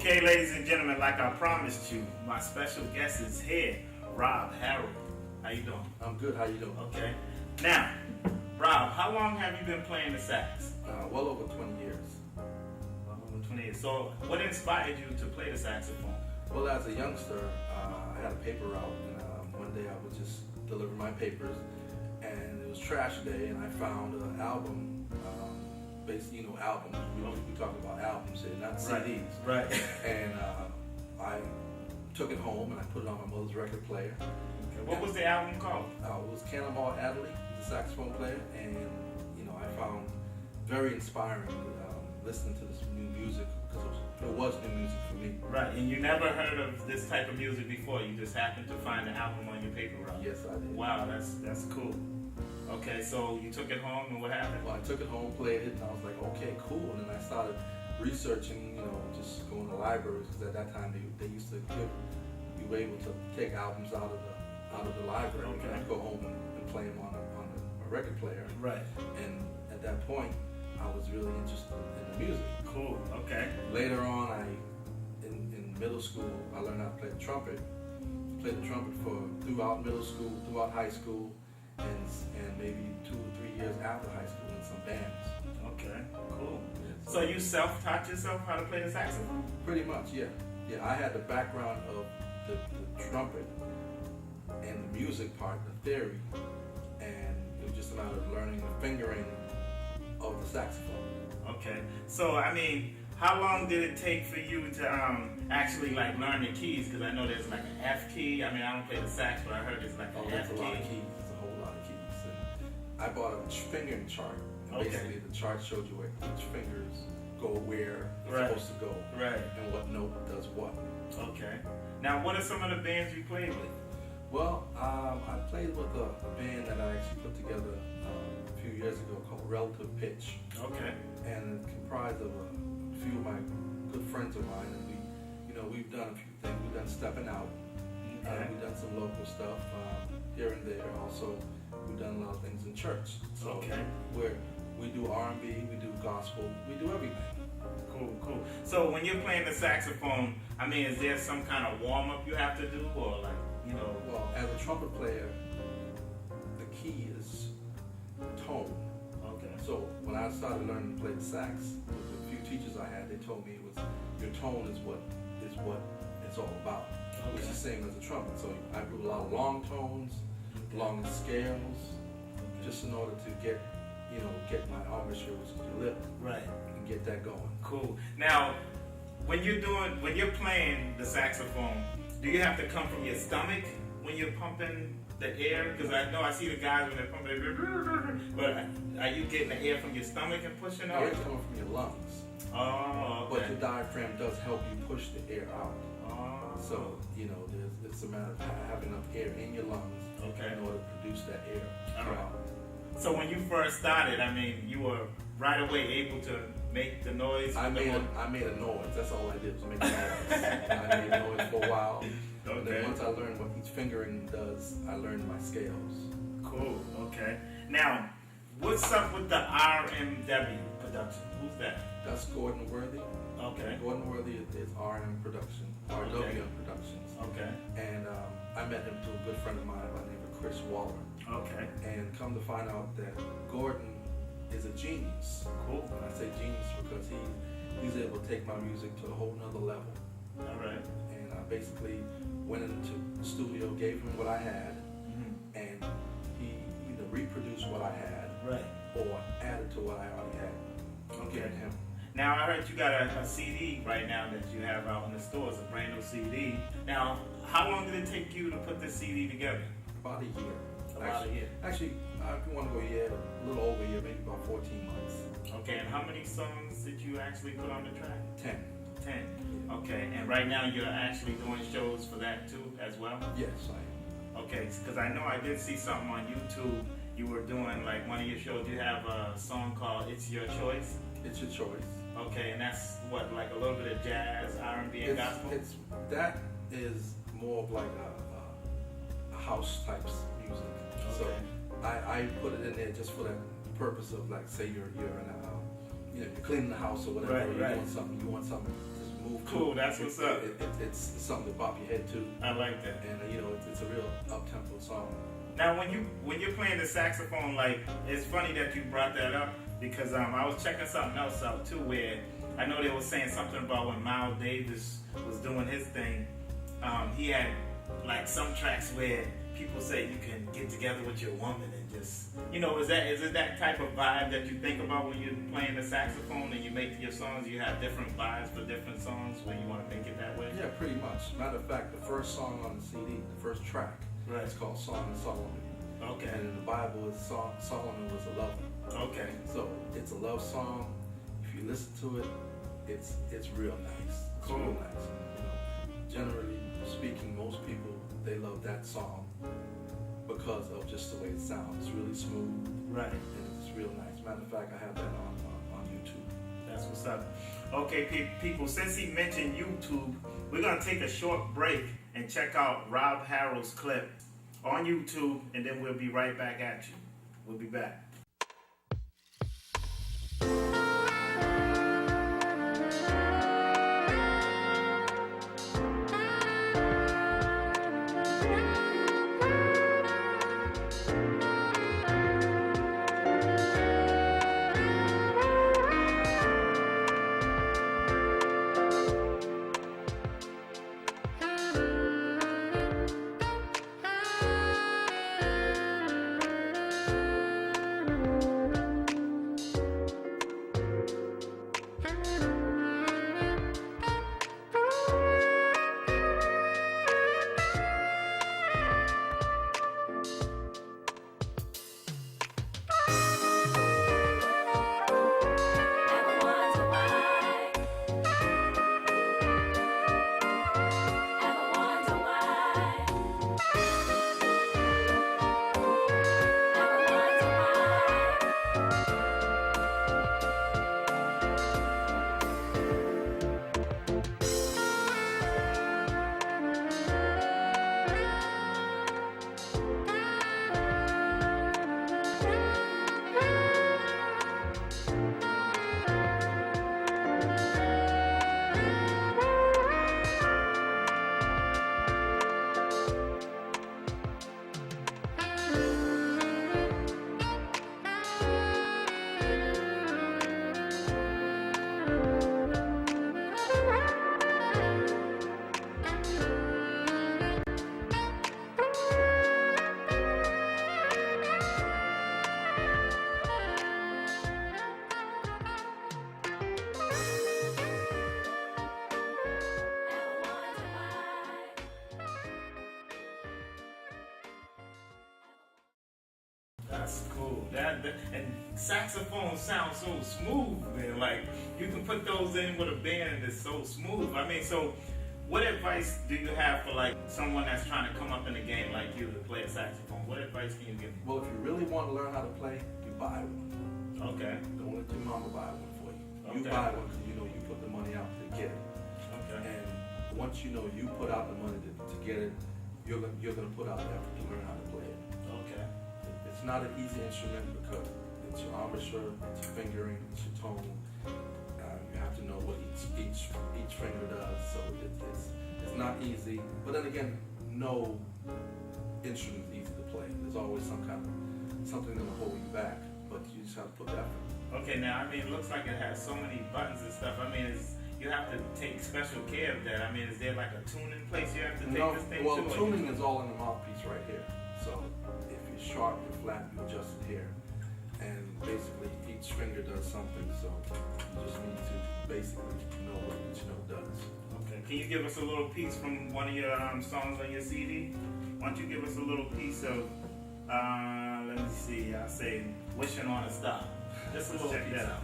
Okay, ladies and gentlemen, like I promised you, my special guest is here, Rob Harrow. How you doing? I'm good. How you doing? Okay. Now, Rob, how long have you been playing the sax? Well over 20 years. Well over 20 years. So, what inspired you to play the saxophone? Well, as a youngster, I had a paper route, and one day I was just delivering my papers, and it was trash day, and I found an album. Basically, albums. We talk about albums here, not CDs. Right. And I took it home and I put it on my mother's record player. Okay. What was the album called? It was Cannonball Adderley, the saxophone player, and I found very inspiring listening to this new music because it was new music for me. Right, and you never heard of this type of music before. You just happened to find the album on your paper route. Yes, I did. Wow, that's cool. Okay, so you took it home, and what happened? Well, I took it home, played it, and I was like, okay, cool. And then I started researching, just going to libraries because at that time they used to you were able to take albums out of the library. Okay. And I'd go home and play them on a record player. Right. And at that point, I was really interested in the music. Cool. Okay. Later on, in middle school, I learned how to play the trumpet. Played the trumpet throughout middle school, throughout high school. And maybe 2 or 3 years after high school in some bands. Okay, cool. So you self-taught yourself how to play the saxophone? Pretty much, yeah. Yeah, I had the background of the trumpet and the music part, the theory, and it was just a matter of learning the fingering of the saxophone. Okay, so how long did it take for you to actually learn the keys? Because I know there's an F key. I don't play the sax, but I heard there's an F key. A lot of keys. There's a whole lot of keys. And I bought a fingering chart. And basically, the chart showed you where each fingers go where it's supposed to go. Right. And what note does what. Okay. Now, what are some of the bands you played with? Well, I played with a band that I actually put together a few years ago called Relative Pitch. Okay. And it's comprised of a few of my good friends of mine, and we've done a few things. We've done stepping out. Okay. We've done some local stuff here and there. Also, we've done a lot of things in church. So okay. We do R&B, we do gospel, we do everything. Cool. So when you're playing the saxophone, is there some kind of warm up you have to do, or Well, as a trumpet player, the key is tone. Okay. So when I started learning to play the sax, with a few teachers I had, they told me your tone is what it's all about. Okay. Which is the same as a trumpet. So I do a lot of long tones, long scales, just in order to get my embouchure, which is your lip, right, and get that going. Cool. Now, when you're playing the saxophone, do you have to come from your stomach when you're pumping the air? Because I see the guys when they're pumping it, but are you getting the air from your stomach and pushing out? Air is coming from your lungs. Oh, okay. But the diaphragm does help you push the air out. Oh. So, it's a matter of having enough air in your lungs in order to produce that air. All right. So when you first started, you were right away able to make the noise? I made a noise. That's all I did was make a noise. I made a noise for a while. Okay. And then once I learned what each fingering does, I learned my scales. Cool. Okay. Now, what's up with the RMW production? Who's that? That's Gordon Worthy. Okay. Gordon Worthy is RM Production, RWM Productions. Okay. And I met him through a good friend of mine by the name of Chris Waller. Okay. And come to find out that Gordon is a genius. Cool. And I say genius because he's able to take my music to a whole nother level. All right. And I basically went into the studio, gave him what I had, and he either reproduced what I had, right, or added to what I already had. Given him. Now I heard you got a CD right now that you have out in the stores, a brand new CD. Now, how long did it take you to put this CD together? About a year. About a year. Actually, I want to go a little over a year, maybe about 14 months. Okay, and how many songs did you actually put on the track? 10. Okay, and right now you're actually doing shows for that too, as well? Yes, I am. Okay, because I know I did see something on YouTube. You were doing one of your shows. You have a song called "It's Your Choice." It's your choice. Okay, and that's what, a little bit of jazz, R&B, and gospel. That is more of a house type music. Okay. So I put it in there just for that purpose of say you're in a you're cleaning the house or whatever. Right, You want something just move to. Cool, that's what's up. It's something to bop your head to. I like that. And it's a real up-tempo song. Now, when you're playing the saxophone, like, it's funny that you brought that up because I was checking something else out too, where I know they were saying something about when Miles Davis was doing his thing. He had like some tracks where people say you can get together with your woman and just, is it that type of vibe that you think about when you're playing the saxophone and you make your songs? You have different vibes for different songs where you want to make it that way? Yeah, pretty much. Matter of fact, the first song on the CD, the first track, right, it's called Song of Solomon. Okay. And in the Bible, Solomon was a lover. Okay. So it's a love song. If you listen to it, it's real nice. It's cool. Real nice. Generally speaking, most people, they love that song because of just the way it sounds. It's really smooth. Right. And it's real nice. Matter of fact, I have that on YouTube. That's what's up. Okay, people, since he mentioned YouTube, we're going to take a short break and check out Rob Harrow's clip on YouTube, and then we'll be right back at you. We'll be back. That's cool. And saxophone sounds so smooth, man. Like, you can put those in with a band and it's so smooth. I mean, so what advice do you have for like someone that's trying to come up in the game like you to play a saxophone? What advice can you give? Well, if you really want to learn how to play, you buy one. Okay. Don't let your mama buy one for you. You Okay. buy one because you put the money out to get it. Okay. And once you put out the money to get it, you're gonna put out the effort to learn how to play it. Okay. It's not an easy instrument because it's your embouchure, it's your fingering, it's your tone. You have to know what each finger does. So it's not easy. But then again, no instrument is easy to play. There's always something that'll hold you back. But you just have to put the effort. Okay. Now, I mean, it looks like it has so many buttons and stuff. I mean, you have to take special care of that. I mean, is there like a tuning place you have to take this thing well, to? tuning is all in the mouthpiece right here. So if you're sharp or flat, you adjust it here. And basically, each finger does something. So you just need to basically know what each note does. Okay. Can you give us a little piece from one of your songs on your CD? Why don't you give us a little piece of, let me see, I'll say, Wishing on a Star. Just let's check that out.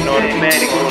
Automatic.